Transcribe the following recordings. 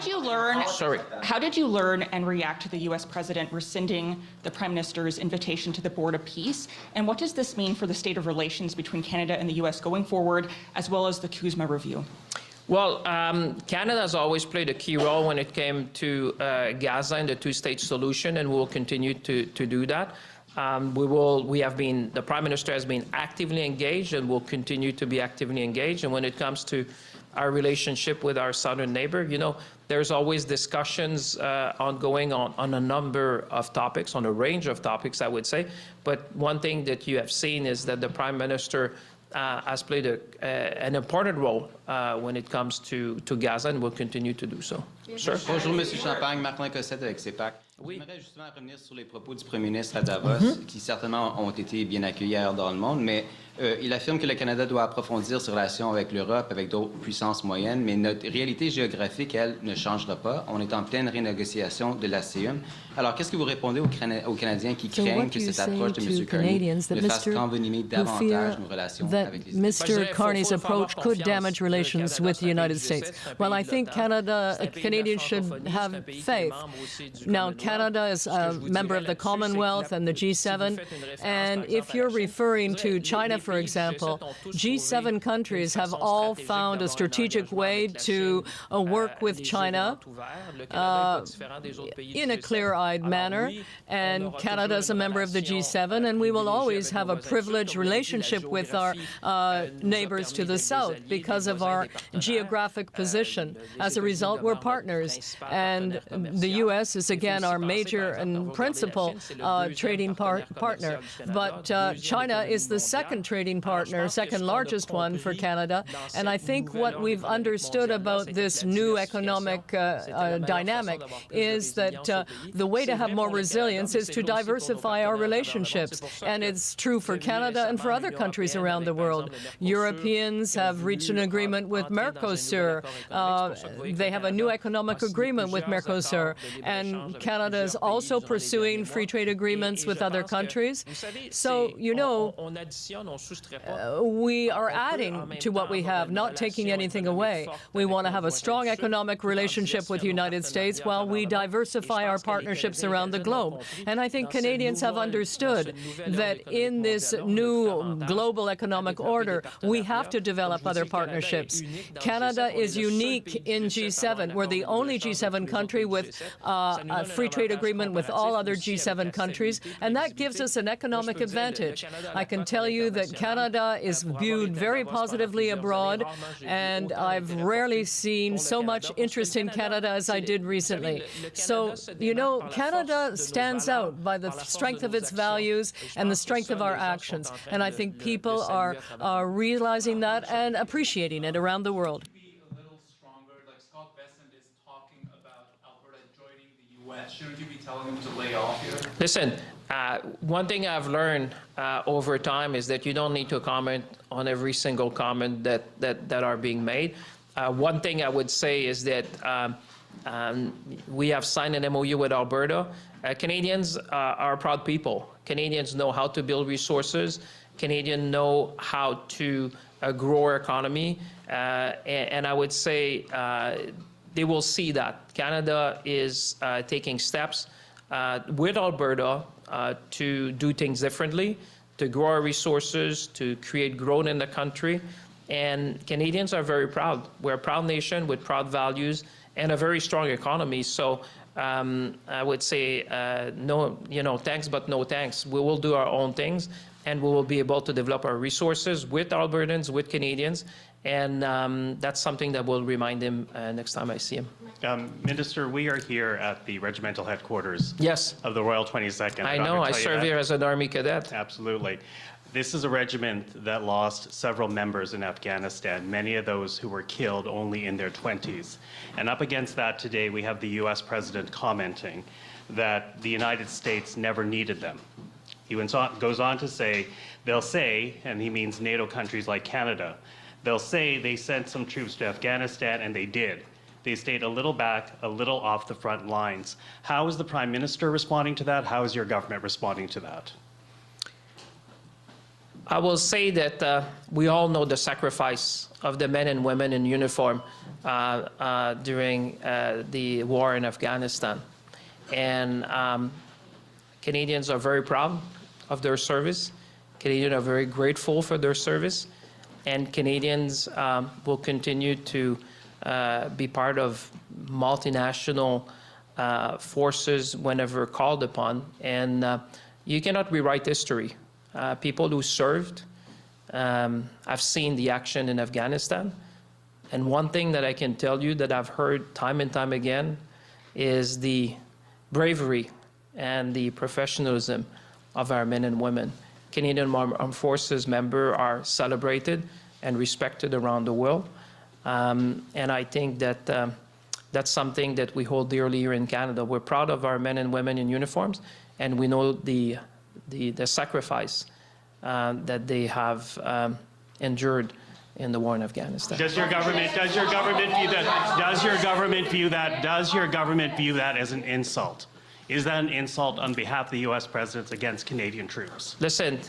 did you learn? Sorry. How did you learn and react to the U.S. President rescinding the Prime Minister's invitation to the Board of Peace? And what does this mean for the state of relations between Canada and the U.S. going forward, as well as the CUSMA review? Well, Canada has always played a key role when it came to Gaza and the two-state solution, and we will continue to do that. The Prime Minister has been actively engaged and will continue to be actively engaged. And when it comes to our relationship with our southern neighbor, you know, there's always discussions ongoing on a number of topics, on a range of topics, I would say. But one thing that you have seen is that the Prime Minister has played an important role when it comes to Gaza, and will continue to do so. Sir? Bonjour, M. Champagne. Marc Cossette avec CEPAC. Oui. J'aimerais justement revenir sur les propos du Premier ministre à Davos, qui certainement ont été bien accueillis ailleurs dans le monde, mais il affirme que le Canada doit approfondir ses relations avec l'Europe, avec d'autres puissances moyennes, mais notre réalité géographique, elle, ne changera pas. On est en pleine renégociation de la CEUM. Alors, qu'est-ce que vous répondez aux Canadiens qui craignent que cette approche de M. Carney ne fasse qu'envenimer davantage nos relations avec les États-Unis? Mr. Carney's approach could damage relations with the United States. Well, I think Canadians should have faith. Now, Canada is a member of the Commonwealth and the G7, and if you're referring to China, for example, G7 countries have all found a strategic way to work with China in a clear-eyed manner, and Canada is a member of the G7, and we will always have a privileged relationship with our neighbors to the south because of our geographic position. As a result, we're partners, and the U.S. is again our major and principal trading partner. But China is the second trading partner, second largest one for Canada. And I think what we've understood about this new economic dynamic is that the way to have more resilience is to diversify our relationships. And it's true for Canada and for other countries around the world. Europeans have reached an agreement with Mercosur. They have a new economic agreement with Mercosur. And Canada is also pursuing free trade agreements with other countries. So, you know, we are adding to what we have, not taking anything away. We want to have a strong economic relationship with the United States while we diversify our partnerships around the globe. And I think Canadians have understood that in this new global economic order, we have to develop other partnerships. Canada is unique in G7. We're the only G7 country with a free trade agreement with all other G7 countries, and that gives us an economic advantage. I can tell you that Canada is viewed very positively abroad, and I've rarely seen so much interest in Canada as I did recently. So, you know, Canada stands out by the strength of its values and the strength of our actions, and I think people are realizing that and appreciating it around the world. Shouldn't you be telling them to lay off here? Listen, one thing I've learned over time is that you don't need to comment on every single comment that are being made. One thing I would say is that we have signed an MOU with Alberta. Canadians are proud people. Canadians know how to build resources. Canadians know how to grow our economy. And I would say they will see that Canada is taking steps with Alberta to do things differently, to grow our resources, to create growth in the country. And Canadians are very proud. We're a proud nation with proud values and a very strong economy. So I would say no, you know, thanks, but no thanks. We will do our own things, and we will be able to develop our resources with Albertans, with Canadians. And that's something that will remind him next time I see him. Minister, we are here at the regimental headquarters of the Royal 22nd. I know, I serve here as an Army cadet. Absolutely. This is a regiment that lost several members in Afghanistan, many of those who were killed only in their 20s. And up against that today, we have the US President commenting that the United States never needed them. He goes on to say, they'll say, and he means NATO countries like Canada, they'll say they sent some troops to Afghanistan, and they did. They stayed a little back, a little off the front lines. How is the Prime Minister responding to that? How is your government responding to that? I will say that we all know the sacrifice of the men and women in uniform during the war in Afghanistan. And Canadians are very proud of their service. Canadians are very grateful for their service. And Canadians will continue to be part of multinational forces whenever called upon. And you cannot rewrite history. People who served, I've seen the action in Afghanistan. And one thing that I can tell you that I've heard time and time again is the bravery and the professionalism of our men and women. Canadian Armed Forces members are celebrated and respected around the world. And I think that that's something that we hold dearly here in Canada. We're proud of our men and women in uniforms, and we know the sacrifice that they have endured in the war in Afghanistan. Does your government view that as an insult? Is that an insult on behalf of the U.S. president against Canadian troops? Listen,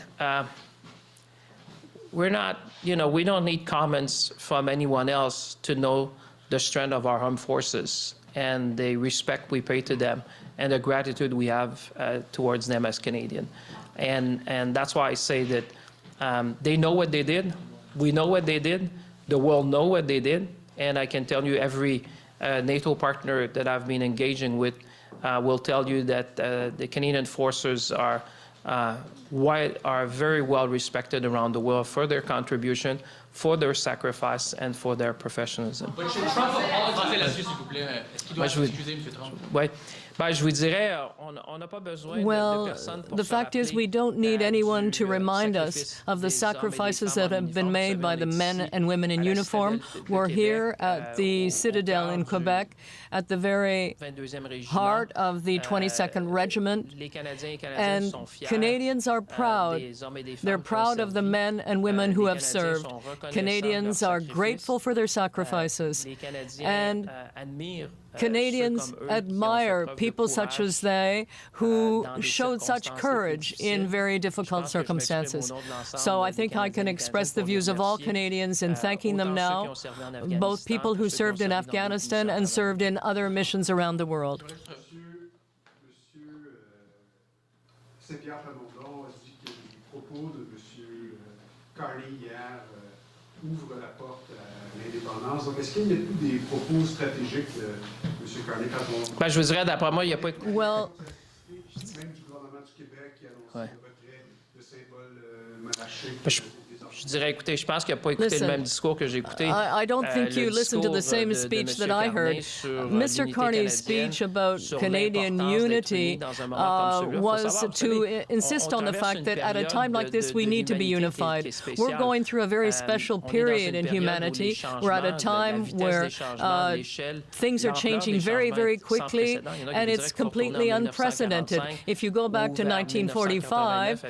we're not, we don't need comments from anyone else to know the strength of our armed forces and the respect we pay to them and the gratitude we have towards them as Canadian. And that's why I say that they know what they did. We know what they did. The world know what they did. And I can tell you every NATO partner that I've been engaging with will tell you that the Canadian forces are very well respected around the world for their contribution, for their sacrifice, and for their professionalism. Well, the fact is we don't need anyone to remind us of the sacrifices that have been made by the men and women in uniform. We're here at the Citadel in Quebec, at the very heart of the 22nd Regiment, and Canadians are proud. They're proud of the men and women who have served. Canadians are grateful for their sacrifices, and Canadians admire people such as they who showed such courage in very difficult circumstances. So I think I can express the views of all Canadians in thanking them now, both people who served in Afghanistan and served in other missions around the world. Ouvre la porte à l'indépendance. Donc, est-ce qu'il n'y a plus des propos stratégiques de M. Carney quand on... Je vous dirais, d'après moi, il n'y a pas... Well, même du gouvernement du Québec qui annonce le retrait de symboles monarchiques. Je dirais, écoutez, je pense qu'il n'a pas écouté le même discours que j'ai écouté. I don't think you listened to the same speech that I heard. Mr. Carney's speech about Canadian unity was to insist on the fact that at a time like this, we need to be unified. We're going through a very special period in humanity. We're at a time where things are changing very, very quickly, and it's completely unprecedented. If you go back to 1945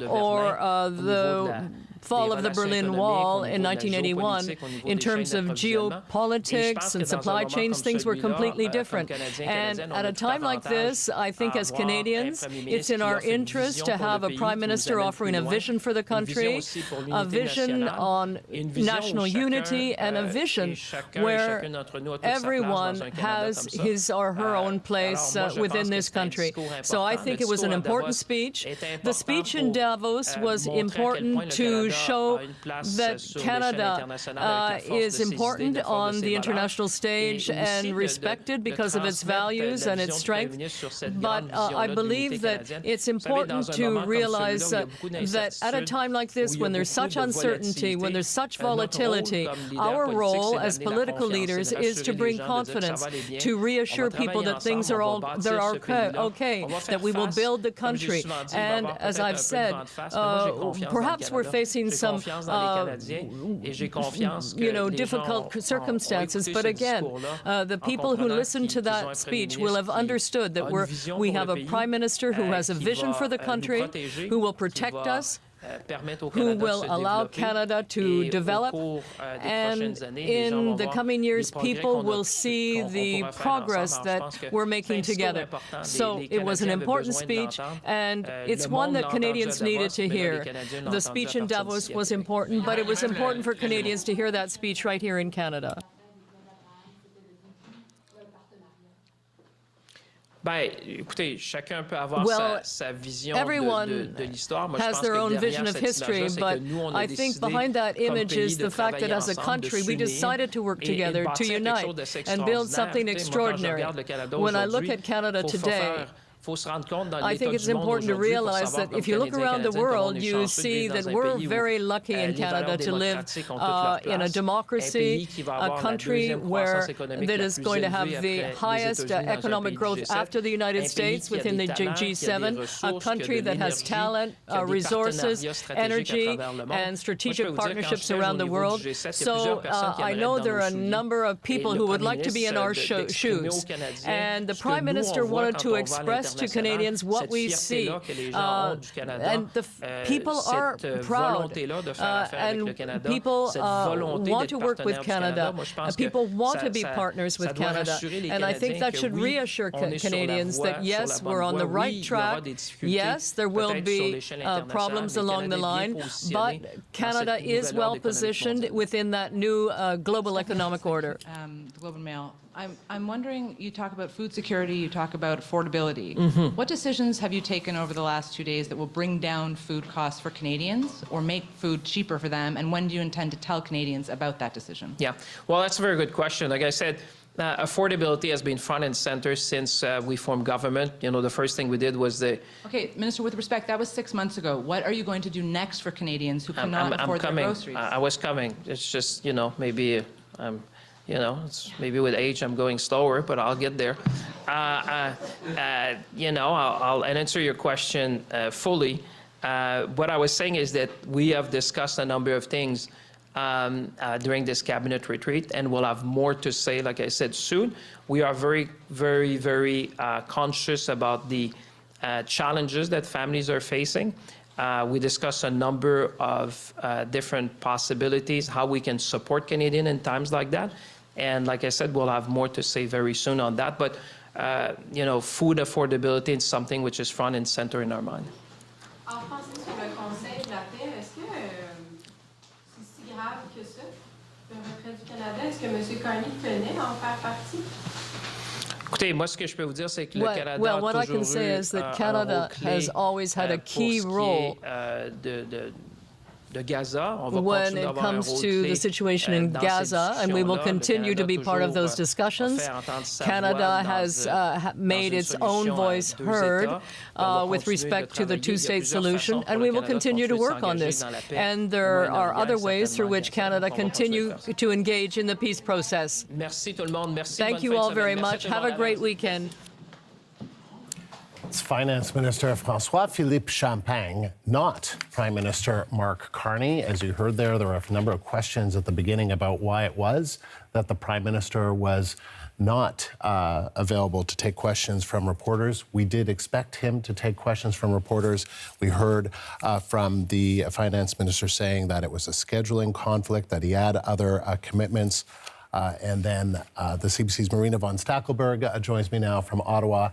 or the fall of the Berlin Wall in 1981, in terms of geopolitics and supply chains, things were completely different. And at a time like this, I think as Canadians, it's in our interest to have a Prime Minister offering a vision for the country, a vision on national unity, and a vision where everyone has his or her own place within this country. So I think it was an important speech. The speech in Davos was important to show that Canada is important on the international stage and respected because of its values and its strength. But I believe that it's important to realize that at a time like this, when there's such uncertainty, when there's such volatility, our role as political leaders is to bring confidence, to reassure people that things are okay, that we will build the country. And as I've said, perhaps we're facing some difficult circumstances. But again, the people who listened to that speech will have understood that we have a Prime Minister who has a vision for the country, who will protect us who will allow Canada to develop. And in the coming years, people will see the progress that we're making together. So it was an important speech, and it's one that Canadians needed to hear. The speech in Davos was important, but it was important for Canadians to hear that speech right here in Canada. Ben, écoutez, chacun peut avoir sa vision de l'histoire. Moi, has their own vision of history, but I think behind that image is the fact that as a country, we decided to work together, to unite, and build something extraordinary. When I look at Canada today, I think it's important to realize that if you look around the world, you see that we're very lucky in Canada to live in a democracy, a country that is going to have the highest economic growth after the United States within the G7, a country that has talent, resources, energy, and strategic partnerships around the world. So I know there are a number of people who would like to be in our shoes. And the Prime Minister wanted to express to Canadians what we see. And the people are proud, and people want to work with Canada. People want to be partners with Canada. And I think that should reassure Canadians that, yes, we're on the right track. Yes, there will be problems along the line, but Canada is well positioned within that new global economic order. The Globe and Mail. I'm wondering, you talk about food security, you talk about affordability. What decisions have you taken over the last 2 days that will bring down food costs for Canadians or make food cheaper for them? And when do you intend to tell Canadians about that decision? Yeah, well, that's a very good question. Like I said, affordability has been front and center since we formed government. You know, the first thing we did was Okay, Minister, with respect, that was 6 months ago. What are you going to do next for Canadians who cannot afford their groceries? I was coming. It's just, you know, maybe it's maybe with age I'm going slower, but I'll get there. I'll answer your question fully. What I was saying is that we have discussed a number of things during this cabinet retreat, and we'll have more to say, like I said, soon. We are very, very, very conscious about the challenges that families are facing. We discussed a number of different possibilities, how we can support Canadians in times like that. And like I said, we'll have more to say very soon on that. But, food affordability is something which is front and center in our mind. En français, sur le Conseil de la paix, est-ce que c'est si grave que ça, le retrait du Canada? Est-ce que M. Carney tenait à en faire partie? Écoutez, moi, ce que je peux vous dire, c'est que le Canada a what I can say is that Canada has always had a key role when it comes to the situation in Gaza, and we will continue to be part of those discussions. Canada has made its own voice heard with respect to the two-state solution, and we will continue to work on this. And there are other ways through which Canada continue to engage in the peace process. Thank you all very much. Have a great weekend. It's Finance Minister François-Philippe Champagne, not Prime Minister Mark Carney. As you heard there were a number of questions at the beginning about why it was that the Prime Minister was not available to take questions from reporters. We did expect him to take questions from reporters. We heard from the Finance Minister saying that it was a scheduling conflict, that he had other commitments. And then the CBC's Marina von Stackelberg joins me now from Ottawa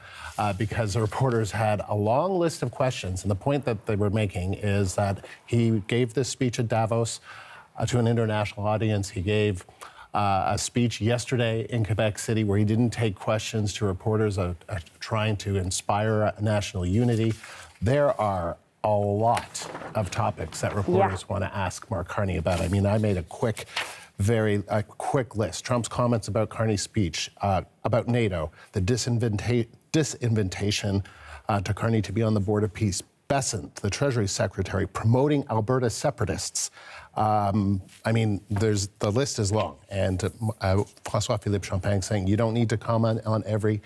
because the reporters had a long list of questions. And the point that they were making is that he gave this speech at Davos to an international audience. He gave a speech yesterday in Quebec City where he didn't take questions to reporters trying to inspire national unity. There are a lot of topics that reporters want to ask Mark Carney about. I mean, I made a quick list. Trump's comments about Carney's speech, about NATO, the disinvitation to Carney to be on the Board of Peace, Besant, the Treasury Secretary, promoting Alberta separatists. I mean, the list is long. And François-Philippe Champagne saying you don't need to comment on every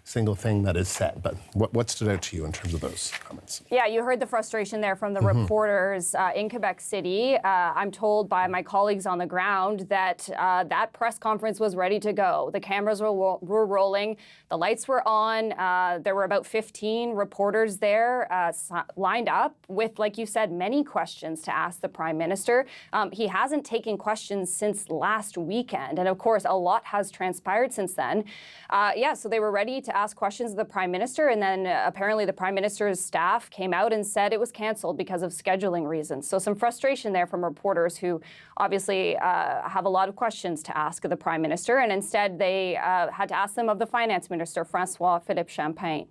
single thing that is said. But what stood out to you in terms of those comments? Yeah, you heard the frustration there from the reporters in Quebec City. I'm told by my colleagues on the ground that that press conference was ready to go. The cameras were rolling, the lights were on. There were about 15 reporters there lined up with, like you said, many questions to ask the Prime Minister. He hasn't taken questions since last weekend. And of course, a lot has transpired since then. So they were ready to ask questions of the Prime Minister, and then apparently the Prime Minister's staff came out and said it was cancelled because of scheduling reasons. So some frustration there from reporters who obviously have a lot of questions to ask of the Prime Minister, and instead they had to ask them of the Finance Minister, François-Philippe Champagne.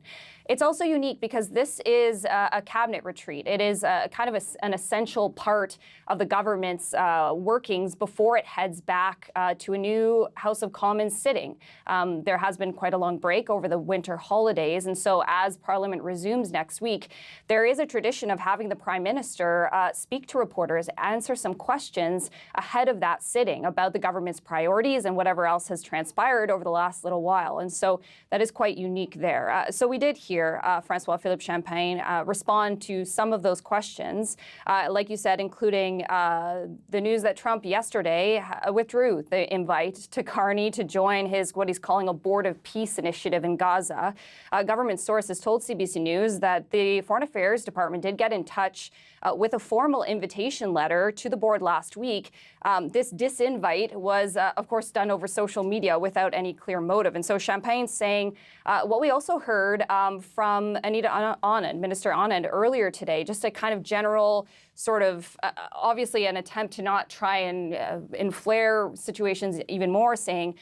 It's also unique because this is a cabinet retreat. It is kind of an essential part of the government's workings before it heads back to a new House of Commons sitting. There has been quite a long break over the winter holidays, and so as Parliament resumes next week, there is a tradition of having the Prime Minister speak to reporters, answer some questions ahead of that sitting about the government's priorities and whatever else has transpired over the last little while. And so that is quite unique there. So we did hear François-Philippe Champagne respond to some of those questions, like you said, including the news that Trump yesterday withdrew the invite to Carney to join what he's calling a Board of Peace initiative in Gaza. Government sources told CBC News that the Foreign Affairs Department did get in touch with a formal invitation letter to the board last week. This disinvite was, of course, done over social media without any clear motive. And so Champagne's saying what we also heard from Anita Anand, Minister Anand, earlier today, just a kind of general sort of, obviously an attempt to not try and inflare situations even more, saying,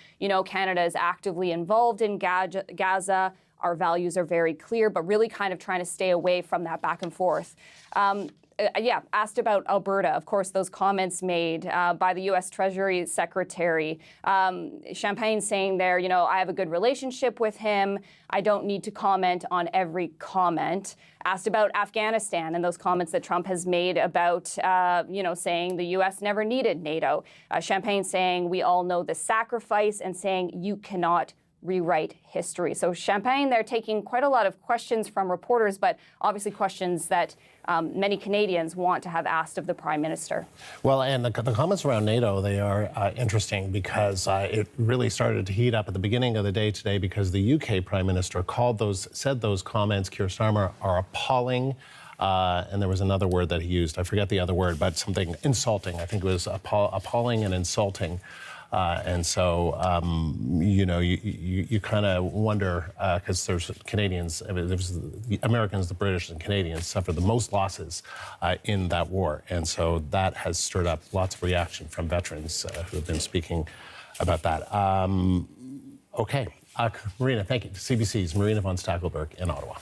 Canada is actively involved in Gaza. Our values are very clear, but really kind of trying to stay away from that back and forth. Asked about Alberta. Of course, those comments made by the U.S. Treasury Secretary. Champagne saying there, I have a good relationship with him. I don't need to comment on every comment. Asked about Afghanistan and those comments that Trump has made about, saying the U.S. never needed NATO. Champagne saying we all know the sacrifice and saying you cannot rewrite history. So Champagne, they're taking quite a lot of questions from reporters, but obviously questions that many Canadians want to have asked of the Prime Minister. Well, and the comments around NATO, they are interesting because it really started to heat up at the beginning of the day today because the UK Prime Minister said those comments, Keir Starmer, are appalling. And there was another word that he used. I forget the other word, but something insulting. I think it was appalling and insulting. And so, you kind of wonder, because there's Canadians, there's the Americans, the British and Canadians suffered the most losses in that war. And so that has stirred up lots of reaction from veterans who have been speaking about that. Okay. Marina, thank you. CBC's Marina von Stackelberg in Ottawa.